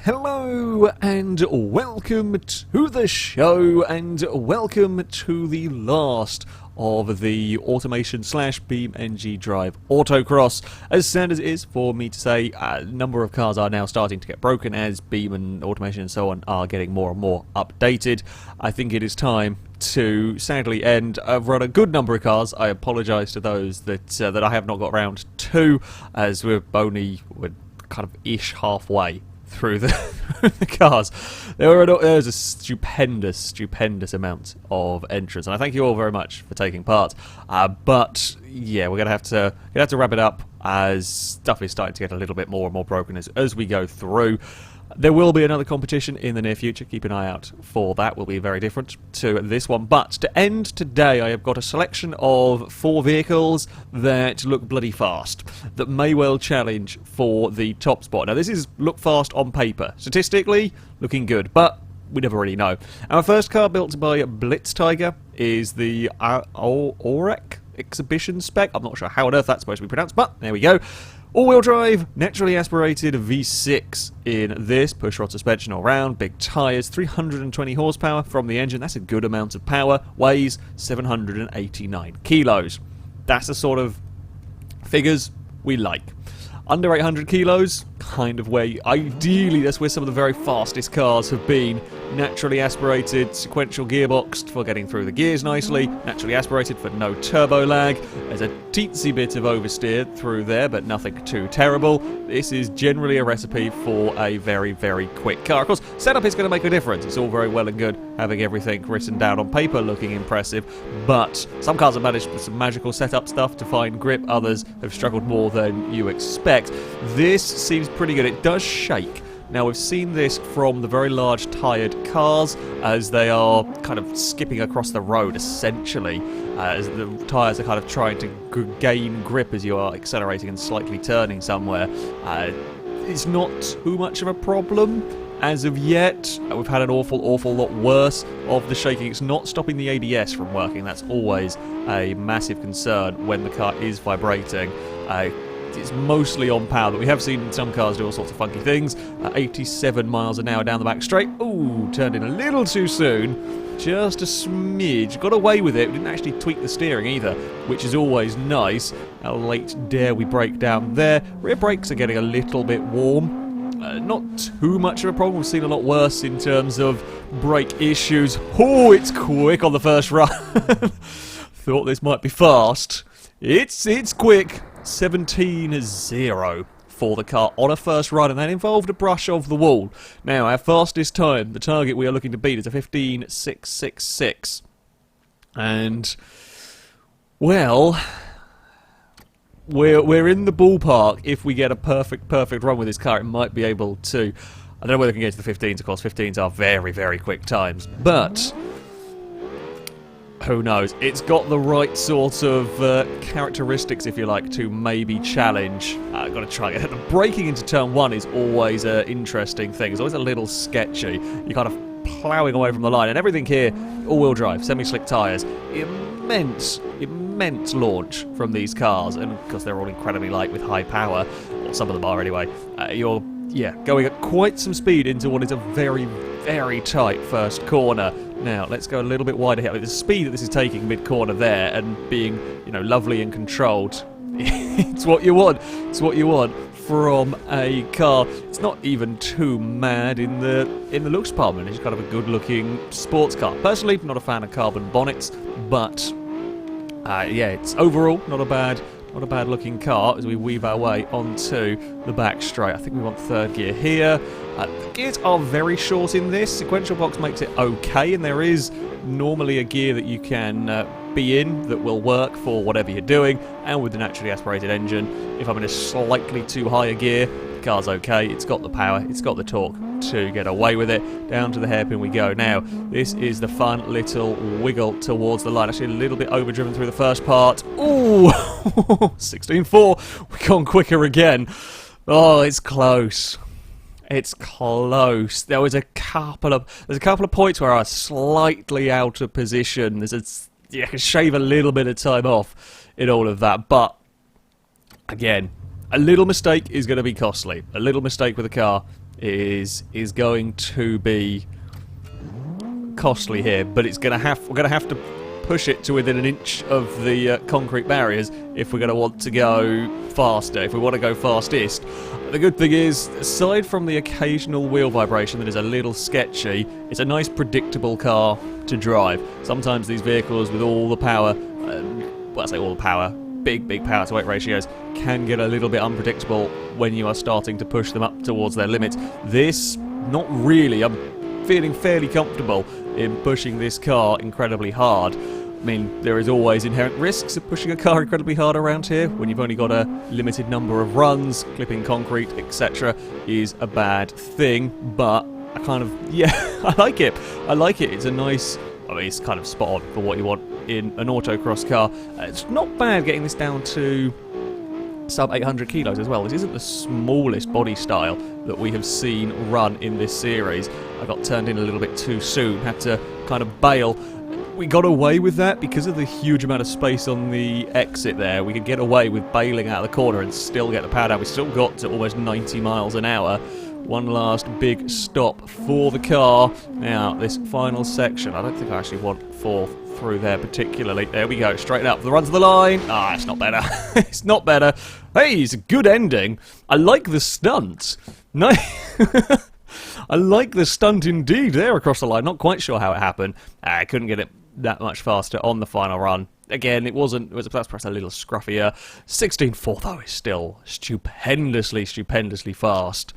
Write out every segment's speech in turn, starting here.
Hello and welcome to the show and welcome to the last of the automation slash BeamNG drive Autocross. As sad as it is for me to say, a number of cars are now starting to get broken as Beam and automation and so on are getting more and more updated. I think it is time to sadly end. I've run a good number of cars. I apologise to those that I have not got around to, as we're kind of ish halfway through the cars. There's a stupendous amount of entrants, and I thank you all very much for taking part. But yeah, we're gonna have to wrap it up as stuff is starting to get a little bit more and more broken as we go through. There will be another competition in the near future. Keep an eye out for that. Will be very different to this one. But to end today, I have got a selection of 4 vehicles that look bloody fast, that may well challenge for the top spot. Now, this is look fast on paper. Statistically, looking good, but we never really know. Our first car, built by Blitz Tiger, is the Aurek Exhibition spec. I'm not sure how on earth that's supposed to be pronounced, but there we go. All-wheel drive, naturally aspirated V6 in this, push-rod suspension all round, big tyres, 320 horsepower from the engine. That's a good amount of power, weighs 789 kilos. That's the sort of figures we like. Under 800 kilos, kind of where, ideally, that's where some of the very fastest cars have been. Naturally aspirated, sequential gearboxed for getting through the gears nicely, naturally aspirated for no turbo lag. There's a teensy bit of oversteer through there, but nothing too terrible. This is generally a recipe for a very, very quick car. Of course, setup is going to make a difference. It's all very well and good having everything written down on paper looking impressive, but some cars have managed with some magical setup stuff to find grip, others have struggled more than you expect. This seems pretty good. It does shake. Now, we've seen this from the very large tired cars as they are kind of skipping across the road, essentially, as the tyres are kind of trying to gain grip as you are accelerating and slightly turning somewhere. It's not too much of a problem as of yet. We've had an awful lot worse of the shaking. It's not stopping the ABS from working. That's always a massive concern when the car is vibrating. It's mostly on power, but we have seen some cars do all sorts of funky things. 87 miles an hour down the back straight. Ooh, turned in a little too soon. Just a smidge. Got away with it. We didn't actually tweak the steering either, which is always nice. How late dare we brake down there. Rear brakes are getting a little bit warm. Not too much of a problem. We've seen a lot worse in terms of brake issues. Oh, it's quick on the first run. Thought this might be fast. It's quick. 17.0 for the car on a first run, and that involved a brush of the wall. Now, our fastest time, the target we are looking to beat, is a 15.666. And, well, we're in the ballpark. If we get a perfect run with this car, it might be able to. I don't know whether we can get to the 15s. Of course, 15s are very, very quick times, but who knows? It's got the right sort of characteristics, if you like, to maybe challenge. I've got to try it. Braking into turn 1 is always an interesting thing. It's always a little sketchy. You're kind of ploughing away from the line, and everything here, all-wheel drive, semi-slick tyres, immense launch from these cars, and because they're all incredibly light with high power, or some of them are anyway, you're going at quite some speed into what is a very, very tight first corner. Now, let's go a little bit wider here. The speed that this is taking mid-corner there and being, lovely and controlled, it's what you want. It's what you want from a car. It's not even too mad in the looks department. It's kind of a good-looking sports car. Personally, not a fan of carbon bonnets, but it's overall not a bad looking car as we weave our way onto the back straight. I think we want third gear here. The gears are very short in this. Sequential box makes it okay, and there is normally a gear that you can be in that will work for whatever you're doing, and with the naturally aspirated engine, if I'm in a slightly too high a gear, the car's okay. It's got the power, it's got the torque to get away with it. Down to the hairpin we go. Now, this is the fun little wiggle towards the line. Actually, a little bit overdriven through the first part. Ooh, 16.4. We've gone quicker again. Oh, it's close. It's close. There's a couple of points where I was slightly out of position. I can shave a little bit of time off in all of that, but again, a little mistake is going to be costly. A little mistake with a car is going to be costly here, but we're going to have to push it to within an inch of the concrete barriers if we're going to want to go faster, if we want to go fastest. The good thing is, aside from the occasional wheel vibration that is a little sketchy, it's a nice predictable car to drive. Sometimes these vehicles with all the power, well, I say all the power, big power to weight ratios, can get a little bit unpredictable when you are starting to push them up towards their limits. This, not really. I'm feeling fairly comfortable in pushing this car incredibly hard. I mean, there is always inherent risks of pushing a car incredibly hard around here. When you've only got a limited number of runs, clipping concrete, etc. is a bad thing, but I kind of, yeah, I like it. I like it. It's a nice, I mean, it's kind of spot on for what you want in an autocross car. It's not bad getting this down to sub 800 kilos as well. This isn't the smallest body style that we have seen run in this series. I got turned in a little bit too soon, had to kind of bail. We got away with that because of the huge amount of space on the exit there. We could get away with bailing out of the corner and still get the power down. We still got to almost 90 miles an hour. One last big stop for the car. Now, this final section, I don't think I actually want fourth through there particularly. There we go, straight up. The run to the line. Ah, it's not better. It's not better. Hey, it's a good ending. I like the stunt. No. I like the stunt indeed there across the line. Not quite sure how it happened. I couldn't get it that much faster on the final run. Again, it was perhaps a little scruffier. 16.4 though is still stupendously fast.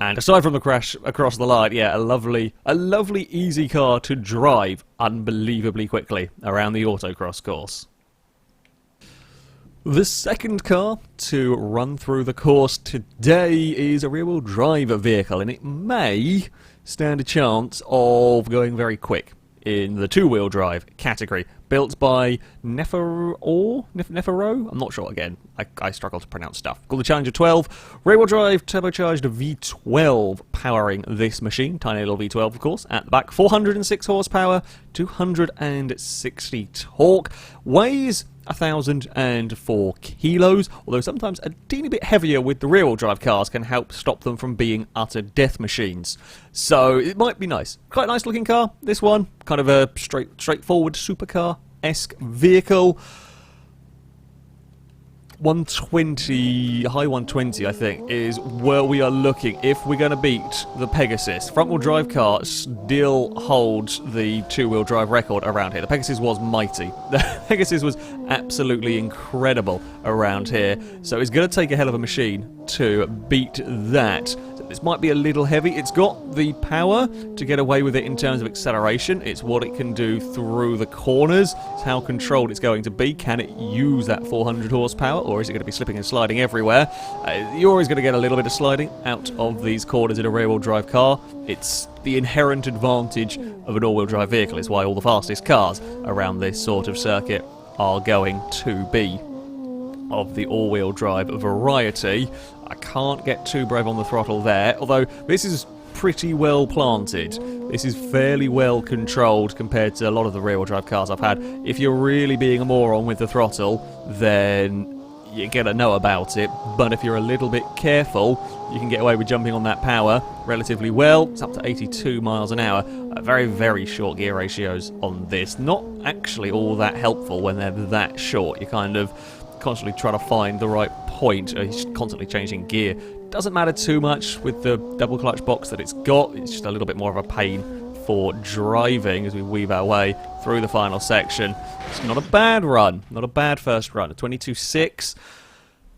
And aside from the crash across the line, yeah, a lovely easy car to drive unbelievably quickly around the autocross course. The second car to run through the course today is a rear-wheel drive vehicle, and it may stand a chance of going very quick in the two-wheel drive category. Built by Nefero? I'm not sure again. I struggle to pronounce stuff. Called the Challenger 12. Rear-wheel drive turbocharged V12 powering this machine. Tiny little V12, of course, at the back. 406 horsepower, 260 torque. Weighs 1,004 kilos, although sometimes a teeny bit heavier with the rear-wheel drive cars can help stop them from being utter death machines. So it might be nice. Quite a nice looking car, this one. Kind of a straightforward supercar-esque vehicle. 120, high 120 I think, is where we are looking if we're going to beat the Pegasus. Front-wheel drive car still holds the two-wheel drive record around here. The Pegasus was mighty. The Pegasus was absolutely incredible around here. So it's going to take a hell of a machine to beat that. This might be a little heavy. It's got the power to get away with it in terms of acceleration. It's what it can do through the corners. It's how controlled it's going to be. Can it use that 400 horsepower, or is it going to be slipping and sliding everywhere? You're always going to get a little bit of sliding out of these corners in a rear-wheel drive car. It's the inherent advantage of an all-wheel drive vehicle. It's why all the fastest cars around this sort of circuit are going to be of the all-wheel drive variety. I can't get too brave on the throttle there, although this is pretty well planted. This is fairly well controlled compared to a lot of the rear-wheel drive cars I've had. If you're really being a moron with the throttle, then you're gonna know about it, but if you're a little bit careful, you can get away with jumping on that power relatively well. It's up to 82 miles an hour. Very short gear ratios on this. Not actually all that helpful when they're that short. You kind of constantly try to find the right point. It's constantly changing gear. Doesn't matter too much with the double clutch box that it's got. It's just a little bit more of a pain for driving as we weave our way through the final section. It's not a bad run. Not a bad first run. A 22.6.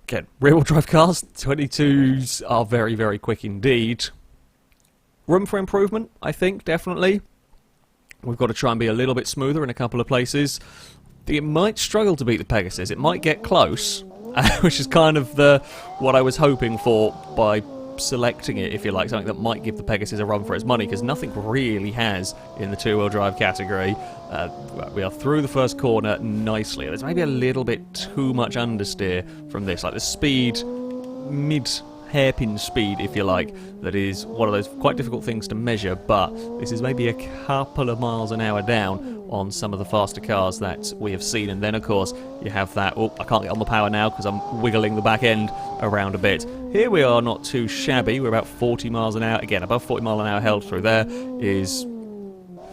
Again, rear-wheel drive cars, 22s are very quick indeed. Room for improvement, I think, definitely. We've got to try and be a little bit smoother in a couple of places. It might struggle to beat the Pegasus. It might get close, which is kind of what I was hoping for by selecting it, if you like, something that might give the Pegasus a run for its money, because nothing really has in the two-wheel drive category. We are through the first corner nicely. There's maybe a little bit too much understeer from this, like the speed, mid-hairpin speed, if you like, that is one of those quite difficult things to measure, but this is maybe a couple of miles an hour down on some of the faster cars that we have seen. And then, of course, you have that, oh, I can't get on the power now because I'm wiggling the back end around a bit. Here we are not too shabby. We're about 40 miles an hour. Again, above 40 mile an hour held through there is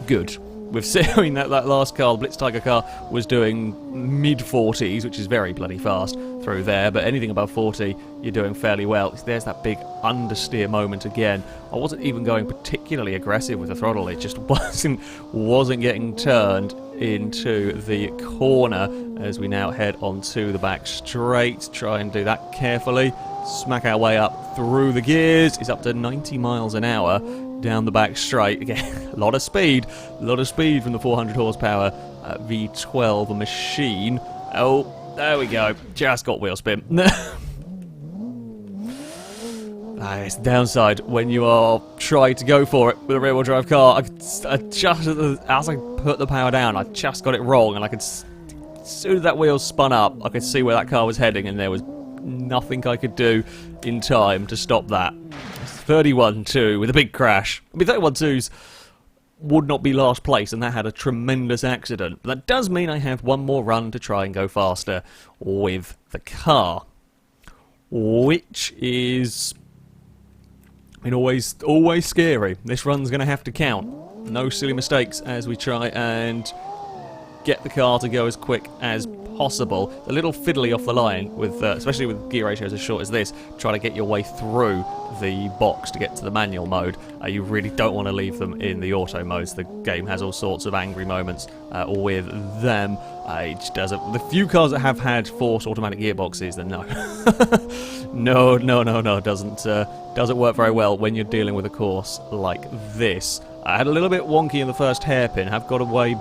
good. We've seen that last car, the Blitz Tiger car, was doing mid-40s, which is very bloody fast through there, but anything above 40, you're doing fairly well. There's that big understeer moment again. I wasn't even going particularly aggressive with the throttle, it just wasn't getting turned into the corner as we now head onto the back straight. Try and do that carefully. Smack our way up through the gears. It's up to 90 miles an hour. Down the back straight. Again, a lot of speed from the 400 horsepower V12 machine. Oh, there we go. Just got wheel spin. It's the downside when you are trying to go for it with a rear-wheel drive car. As I put the power down, I just got it wrong, and as soon as that wheel spun up, I could see where that car was heading, and there was nothing I could do in time to stop that. 31-2 with a big crash. I mean, 31-2s would not be last place, and that had a tremendous accident. But that does mean I have one more run to try and go faster with the car, which is, I mean, always scary. This run's going to have to count. No silly mistakes as we try and get the car to go as quick as possible. A little fiddly off the line, with especially with gear ratios as short as this, try to get your way through the box to get to the manual mode. You really don't want to leave them in the auto modes. The game has all sorts of angry moments with them. It just doesn't. The few cars that have had forced automatic gearboxes, then no. no, doesn't work very well when you're dealing with a course like this. I had a little bit wonky in the first hairpin, have got away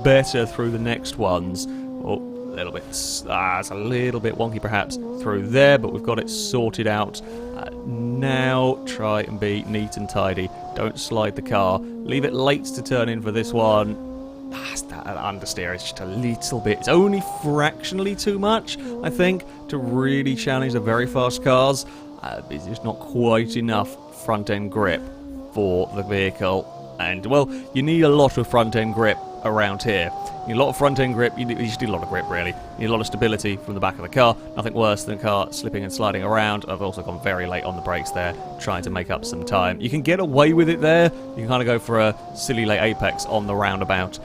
better through the next ones. Oh, a little bit, it's a little bit wonky perhaps through there, but we've got it sorted out. Now try and be neat and tidy. Don't slide the car. Leave it late to turn in for this one. That understeer is just a little bit, it's only fractionally too much, I think, to really challenge the very fast cars. It's just not quite enough front end grip for the vehicle. And, well, you need a lot of front-end grip around here. You need a lot of front-end grip, you just need a lot of grip, really. You need a lot of stability from the back of the car. Nothing worse than a car slipping and sliding around. I've also gone very late on the brakes there, trying to make up some time. You can get away with it there. You can kind of go for a silly late apex on the roundabout,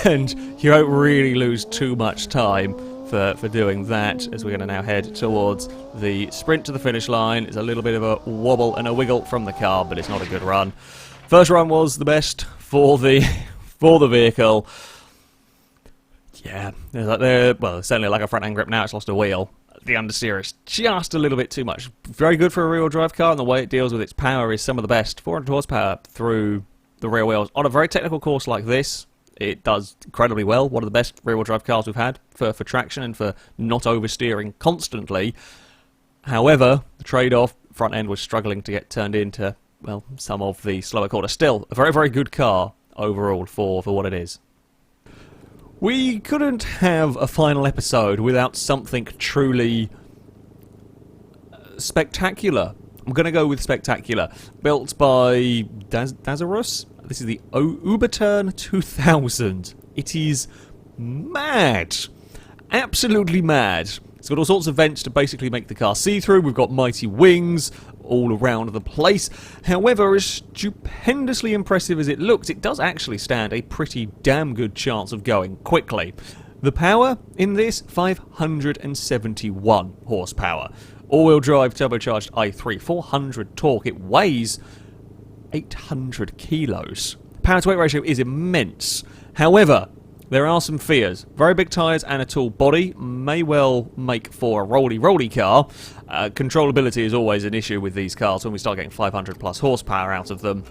and you don't really lose too much time for doing that, as we're going to now head towards the sprint to the finish line. It's a little bit of a wobble and a wiggle from the car, but it's not a good run. First run was the best for the vehicle. Yeah, well, it's certainly like a front end grip now. It's lost a wheel. The understeer is just a little bit too much. Very good for a rear-wheel drive car, and the way it deals with its power is some of the best. 400 horsepower through the rear wheels on a very technical course like this. It does incredibly well. One of the best rear-wheel drive cars we've had for traction and for not oversteering constantly. However, the trade-off, front end was struggling to get turned into, well, some of the slower corners. Still, a very, very good car overall for what it is. We couldn't have a final episode without something truly spectacular. I'm going to go with spectacular. Built by Dazarus. This is the Uberturn 2000. It is mad. Absolutely mad. It's got all sorts of vents to basically make the car see-through. We've got mighty wings all around the place. However, as stupendously impressive as it looks, it does actually stand a pretty damn good chance of going quickly. The power in this, 571 horsepower. All-wheel drive turbocharged i3, 400 torque. It weighs 800 kilos. Power-to-weight ratio is immense. However, there are some fears. Very big tyres and a tall body may well make for a rolly car. Controllability is always an issue with these cars when we start getting 500 plus horsepower out of them.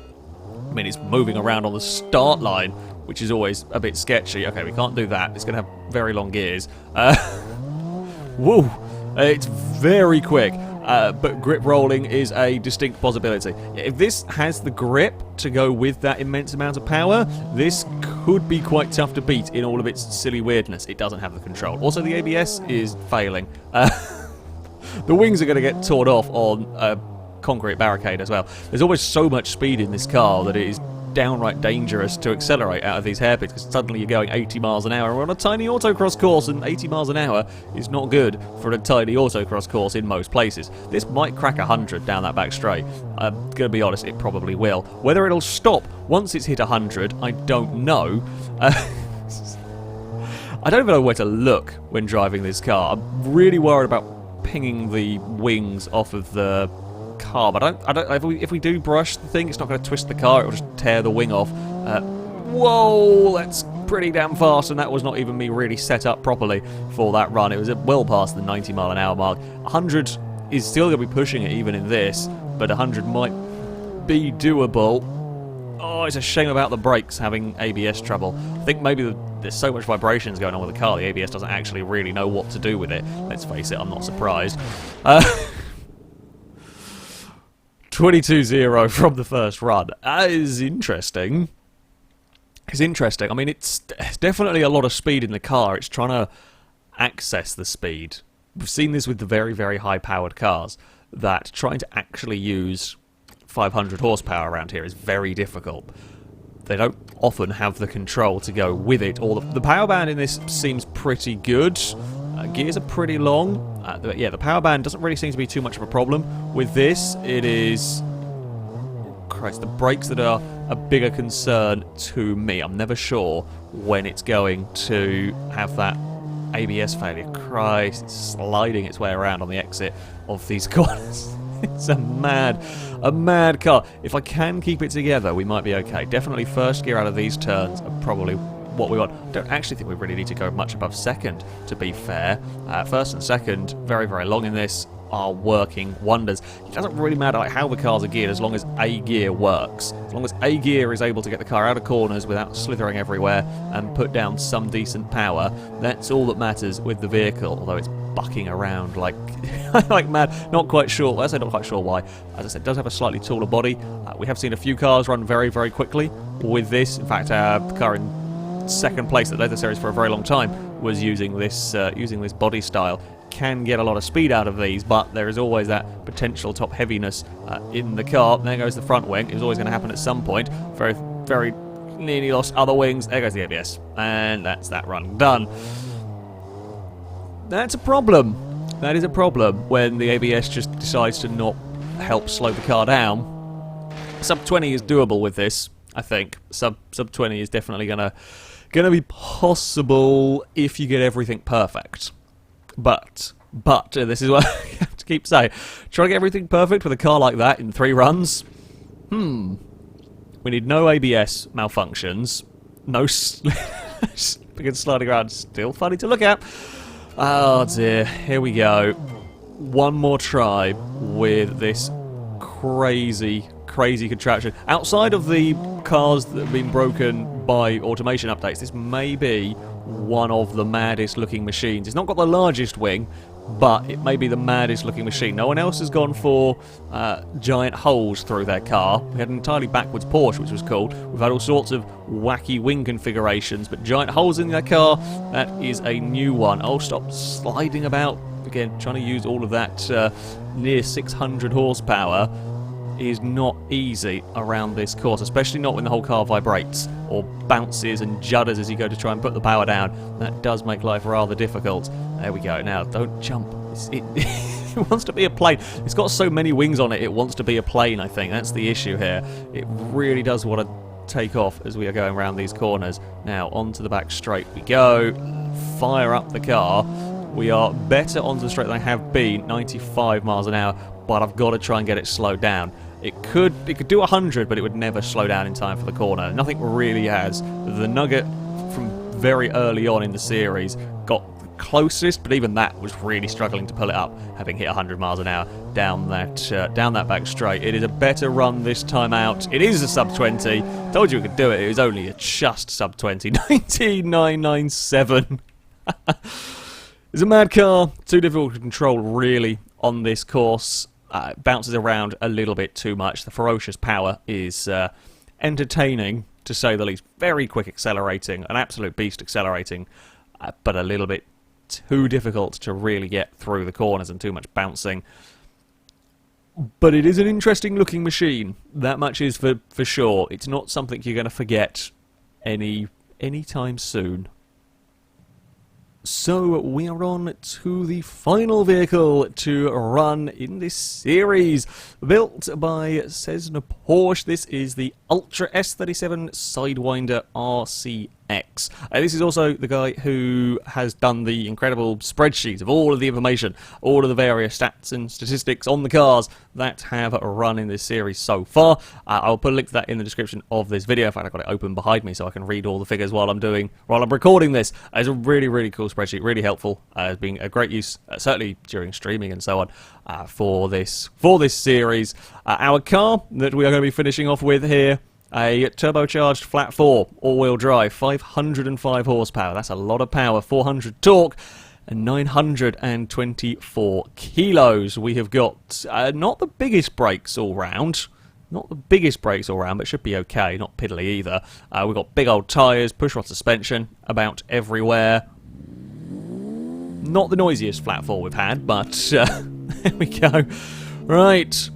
I mean, it's moving around on the start line, which is always a bit sketchy. Okay, we can't do that. It's going to have very long gears. Woo! It's very quick. But grip rolling is a distinct possibility. If this has the grip to go with that immense amount of power, this could be quite tough to beat in all of its silly weirdness. It doesn't have the control. Also, the ABS is failing. The wings are going to get torn off on a concrete barricade as well. There's always so much speed in this car that it is downright dangerous to accelerate out of these hairpins, because suddenly you're going 80 miles an hour, and we're on a tiny autocross course, and 80 miles an hour is not good for a tiny autocross course in most places. This might crack 100 down that back straight. I'm going to be honest, it probably will. Whether it'll stop once it's hit 100, I don't know. I don't even know where to look when driving this car. I'm really worried about pinging the wings off of the car, but if we do brush the thing, it's not going to twist the car, it'll just tear the wing off. Whoa, that's pretty damn fast, and that was not even me really set up properly for that run. It was well past the 90 mile an hour mark. 100 is still going to be pushing it even in this, but 100 might be doable. Oh, it's a shame about the brakes having ABS trouble. I think maybe there's so much vibrations going on with the car, the ABS doesn't actually really know what to do with it. Let's face it, I'm not surprised. 22-0 from the first run. That is interesting. It's interesting. I mean, it's definitely a lot of speed in the car. It's trying to access the speed. We've seen this with the very, very high-powered cars, that trying to actually use 500 horsepower around here is very difficult. They don't often have the control to go with it. Or the power band in this seems pretty good. Gears are pretty long. Yeah, the power band doesn't really seem to be too much of a problem. With this, it is... Christ, the brakes that are a bigger concern to me. I'm never sure when it's going to have that ABS failure. Christ, it's sliding its way around on the exit of these corners. It's a mad car. If I can keep it together, we might be okay. Definitely first gear out of these turns are probably what we want. I don't actually think we really need to go much above second, to be fair. First and second, very, very long in this, are working wonders. It doesn't really matter like how the cars are geared as long as A gear works. As long as A gear is able to get the car out of corners without slithering everywhere and put down some decent power, that's all that matters with the vehicle, although it's bucking around like like mad. Not quite sure. Well, I say not quite sure why. As I said, it does have a slightly taller body. We have seen a few cars run very, very quickly with this. In fact, our car in second place at the Leather Series for a very long time was using this body style. Can get a lot of speed out of these, but there is always that potential top heaviness in the car. There goes the front wing. It was always going to happen at some point. Very, very nearly lost other wings. There goes the ABS, and that's that run done. That's a problem. That is a problem when the ABS just decides to not help slow the car down. Sub 20 is doable with this, I think. Sub 20 is definitely gonna be possible if you get everything perfect. But this is what I have to keep saying. Trying to get everything perfect with a car like that in 3 runs? We need no ABS malfunctions. No because sliding around is still funny to look at. Oh dear, here we go. One more try with this crazy contraption. Outside of the cars that have been broken by automation updates, this may be one of the maddest looking machines. It's not got the largest wing, but it may be the maddest looking machine. No one else has gone for giant holes through their car. We had an entirely backwards Porsche, which was cool. We've had all sorts of wacky wing configurations, but giant holes in their car, that is a new one. Oh, stop sliding about. Again, trying to use all of that near 600 horsepower is not easy around this course, especially not when the whole car vibrates or bounces and judders as you go to try and put the power down. That does make life rather difficult. There we go. Now, don't jump. It wants to be a plane. It's got so many wings on it, it wants to be a plane, I think. That's the issue here. It really does want to take off as we are going around these corners. Now, onto the back straight we go. Fire up the car. We are better onto the straight than I have been, 95 miles an hour, but I've got to try and get it slowed down. It could do 100, but it would never slow down in time for the corner. Nothing really has. The Nugget from very early on in the series got the closest, but even that was really struggling to pull it up, having hit 100 miles an hour down that back straight. It is a better run this time out. It is a sub 20. Told you we could do it. It was only a just sub 20. 19997. It's a mad car. Too difficult to control, really, on this course. It bounces around a little bit too much. The ferocious power is entertaining, to say the least. Very quick accelerating, an absolute beast accelerating, but a little bit too difficult to really get through the corners and too much bouncing. But it is an interesting looking machine. That much is for sure. It's not something you're going to forget anytime soon. So we are on to the final vehicle to run in this series. Built by Cessna Porsche, this is the Ultra S37 Sidewinder RCX. This is also the guy who has done the incredible spreadsheet of all of the information, all of the various stats and statistics on the cars that have run in this series so far. I'll put a link to that in the description of this video. In fact, I've got it open behind me so I can read all the figures while I'm recording this. It's a really cool spreadsheet, really helpful. It's been a great use, certainly during streaming and so on, for this series. Our car that we are going to be finishing off with here, a turbocharged flat 4 all-wheel drive, 505 horsepower. That's a lot of power, 400 torque, and 924 kilos. We have got not the biggest brakes all round. Not the biggest brakes all round, but should be okay. Not piddly either. We've got big old tyres, pushrod suspension about everywhere. Not the noisiest flat 4 we've had, but there we go. Right.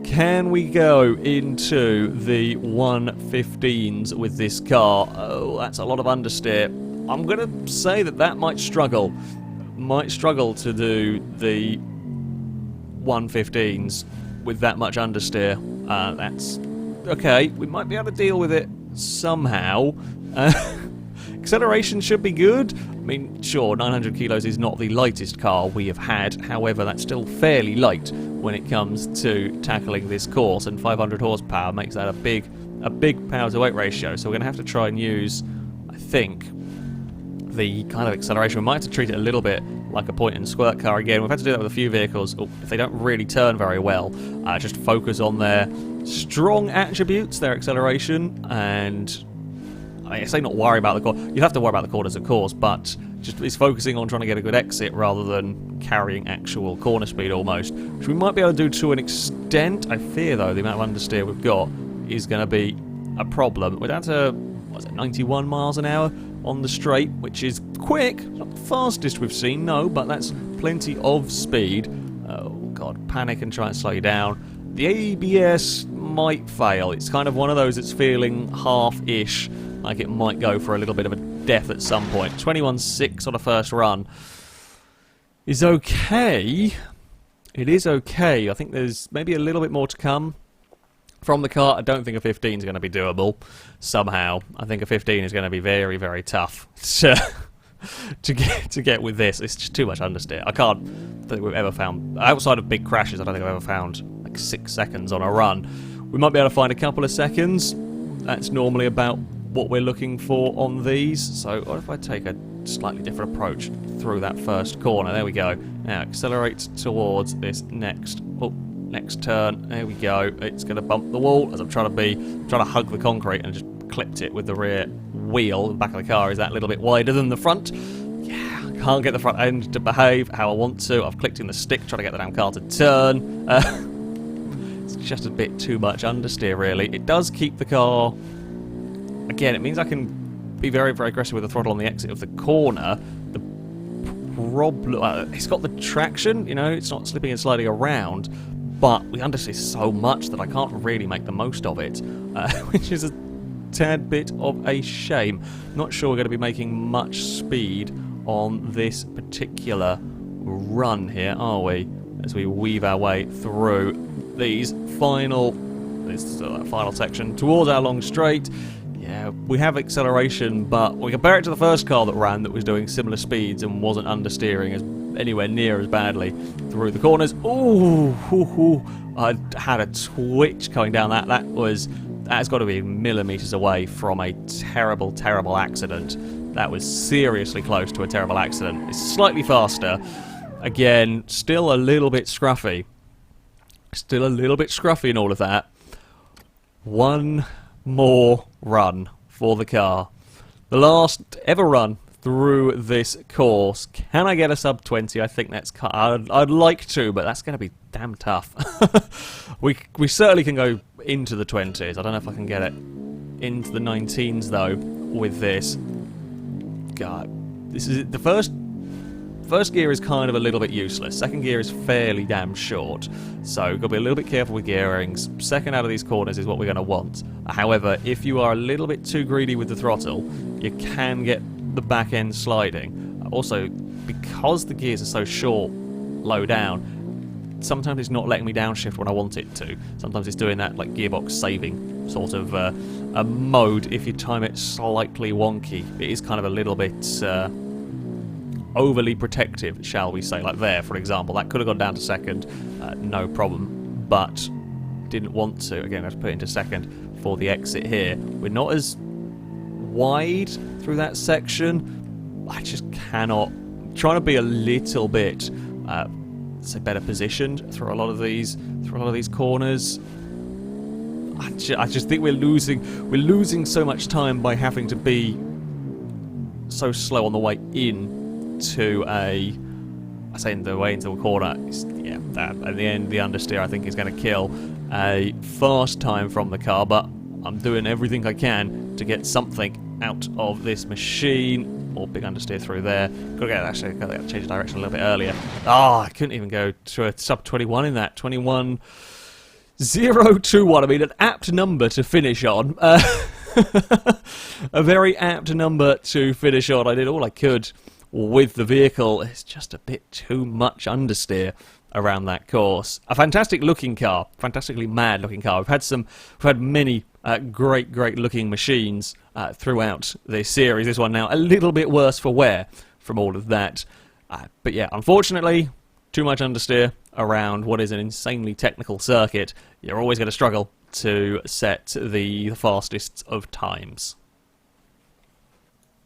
Can we go into the 115s with this car? Oh, that's a lot of understeer. I'm going to say that might struggle. Might struggle to do the 115s with that much understeer. That's okay. We might be able to deal with it somehow. Acceleration should be good. I mean, sure, 900 kilos is not the lightest car we have had. However, that's still fairly light when it comes to tackling this course, and 500 horsepower makes that a big power to weight ratio. So we're going to have to try and use, I think, the kind of acceleration. We might have to treat it a little bit like a point and squirt car again. We've had to do that with a few vehicles. If they don't really turn very well, just focus on their strong attributes, their acceleration, and I say not worry about the corner. You have to worry about the corners, of course, but just is focusing on trying to get a good exit rather than carrying actual corner speed almost, which we might be able to do to an extent. I fear, though, the amount of understeer we've got is going to be a problem. We're down to, what is it, 91 miles an hour on the straight, which is quick. Not the fastest we've seen, no, but that's plenty of speed. Oh, God, panic and try and slow you down. The ABS might fail. It's kind of one of those that's feeling half-ish, like it might go for a little bit of a death at some point. 21.6 on a first run is okay. It is okay. I think there's maybe a little bit more to come from the car. I don't think a 15 is going to be doable somehow. I think a 15 is going to be very tough to get with this. It's just too much understeer. I think we've ever found, outside of big crashes, I don't think I've ever found like 6 seconds on a run. We might be able to find a couple of seconds. That's normally about what we're looking for on these. So what if I take a slightly different approach through that first corner? There we go. Now accelerate towards this next turn. There we go. It's going to bump the wall as I'm trying to hug the concrete, and just clipped it with the rear wheel. The back of the car is that little bit wider than the front. Yeah, I can't get the front end to behave how I want to. I've clicked in the stick trying to get the damn car to turn. It's just a bit too much understeer, really. It does keep the car. Again, it means I can be very aggressive with the throttle on the exit of the corner. The problem, it's got the traction, you know, it's not slipping and sliding around, but we understeer so much that I can't really make the most of it, which is a tad bit of a shame. Not sure we're going to be making much speed on this particular run here, are we? As we weave our way through these final section towards our long straight. Yeah, we have acceleration, but we compare it to the first car that ran that was doing similar speeds and wasn't understeering as anywhere near as badly through the corners. Ooh, I had a twitch coming down that. That's got to be millimeters away from a terrible accident. That was seriously close to a terrible accident. It's slightly faster. Again, still a little bit scruffy. Still a little bit scruffy in all of that. One more run for the car. The last ever run through this course. Can I get a sub 20? I think that's... I'd like to, but that's going to be damn tough. we certainly can go into the 20s. I don't know if I can get it into the 19s, though, with this. God, this is the first first gear is kind of a little bit useless. Second gear is fairly damn short. So got to be a little bit careful with gearings. Second out of these corners is what we're going to want. However, if you are a little bit too greedy with the throttle, you can get the back end sliding. Also, because the gears are so short, low down, sometimes it's not letting me downshift when I want it to. Sometimes it's doing that like gearbox saving sort of a mode if you time it slightly wonky. It is kind of a little bit overly protective, shall we say. Like there, for example, that could have gone down to second, no problem, but didn't want to. Again, I have to put it into second for the exit here. We're not as wide through that section. I just cannot. I'm trying to be a little bit, say, better positioned through a lot of these corners. I just think we're losing so much time by having to be so slow on the way in to the way into a corner. Yeah, that at the end, the understeer I think is going to kill a fast time from the car, but I'm doing everything I can to get something out of this machine. More big understeer through there. Got to change direction a little bit earlier. I couldn't even go to a sub 21 in that. 21.021. I mean, an apt number to finish on. A very apt number to finish on. I did all I could with the vehicle. It's just a bit too much understeer around that course. A fantastic looking car, fantastically mad looking car. We've had many great looking machines throughout this series. This one now a little bit worse for wear from all of that. But yeah, unfortunately, too much understeer around what is an insanely technical circuit. You're always going to struggle to set the fastest of times.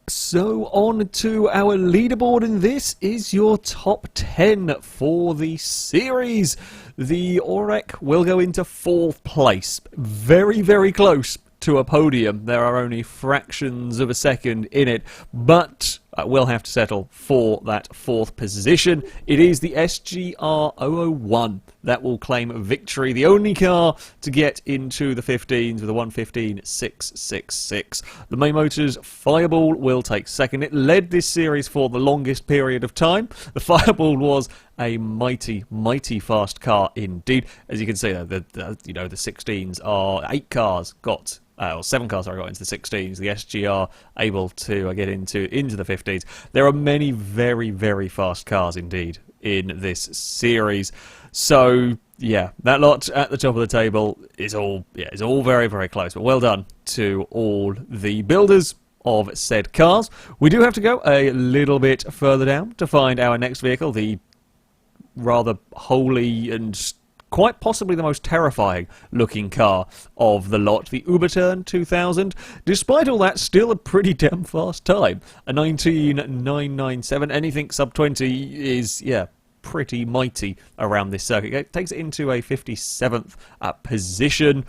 So on to our leaderboard, and this is your top 10 for the series. The Orek will go into 4th place. Very close to a podium. There are only fractions of a second in it, but we'll have to settle for that 4th position. It is the SGR 001 that will claim victory. The only car to get into the 15s with a 1:15.666. The Main Motors Fireball will take second. It led this series for the longest period of time. The Fireball was a mighty fast car indeed. As you can see, the 16s are 8 cars got. Or 7 cars got into the 16s. The SGR able to get into the 15s. There are many very fast cars indeed in this series. So yeah, that lot at the top of the table is all very close. But well done to all the builders of said cars. We do have to go a little bit further down to find our next vehicle, the rather holy and quite possibly the most terrifying looking car of the lot, the Uberturn 2000. Despite all that, still a pretty damn fast time. A 19.997. Anything sub 20 is, yeah, pretty mighty around this circuit. It takes it into a 57th position.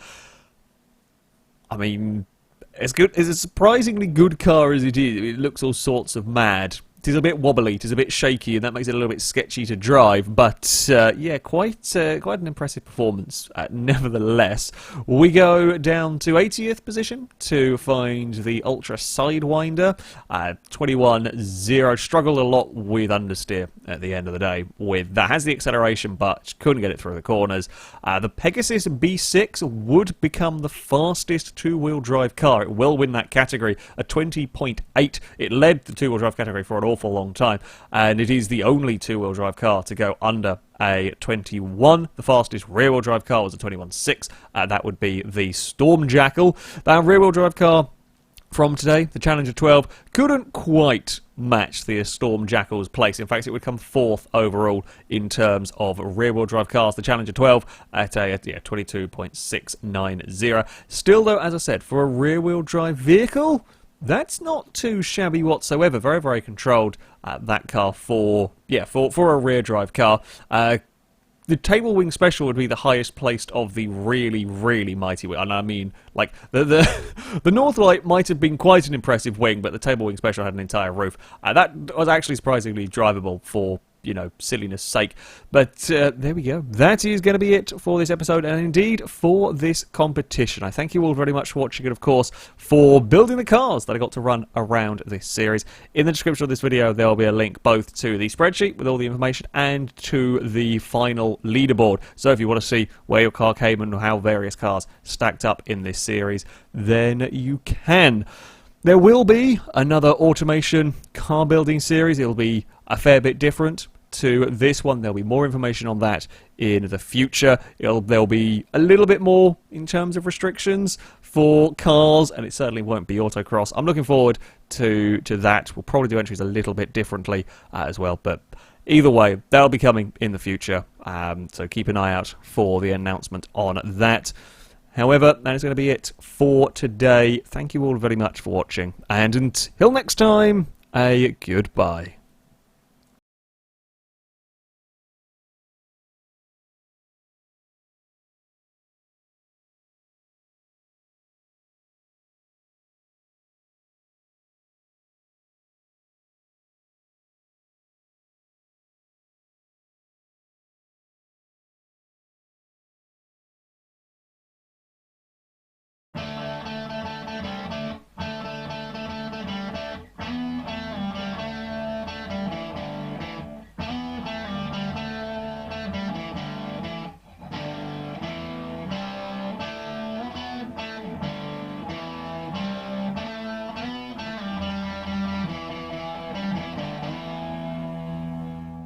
I mean, it's good. It's a surprisingly good car as it is. It looks all sorts of mad. It is a bit wobbly, it is a bit shaky, and that makes it a little bit sketchy to drive, but yeah, quite an impressive performance nevertheless. We go down to 80th position to find the Ultra Sidewinder. 21.0, struggled a lot with understeer at the end of the day with that. Has the acceleration, but couldn't get it through the corners. The Pegasus B6 would become the fastest two-wheel drive car. It will win that category, a 20.8. It led the two-wheel drive category for an awful long time, and it is the only two-wheel drive car to go under a 21. The fastest rear-wheel drive car was a 21.6. That would be the Storm Jackal. That rear-wheel drive car from today, the Challenger 12, couldn't quite match the Storm Jackal's place. In fact, it would come 4th overall in terms of rear-wheel drive cars. The Challenger 12 at a 22.690. Still, though, as I said, for a rear-wheel drive vehicle, that's not too shabby whatsoever. Very controlled, that car for a rear drive car. The Table Wing Special would be the highest placed of the really mighty wing. And I mean, like, the Northlight might have been quite an impressive wing, but the Table Wing Special had an entire roof. That was actually surprisingly drivable for you know, silliness sake. But there we go. That is going to be it for this episode, and indeed for this competition. I thank you all very much for watching, and of course for building the cars that I got to run around this series. In the description of this video there will be a link both to the spreadsheet with all the information and to the final leaderboard. So if you want to see where your car came and how various cars stacked up in this series, then you can. There will be another automation car building series. It'll be a fair bit different to this one. There'll be more information on that in the future. There'll be a little bit more in terms of restrictions for cars, and it certainly won't be autocross. I'm looking forward to that. We'll probably do entries a little bit differently as well, but either way, that'll be coming in the future. So keep an eye out for the announcement on that. However, that is going to be it for today. Thank you all very much for watching, and until next time, a goodbye.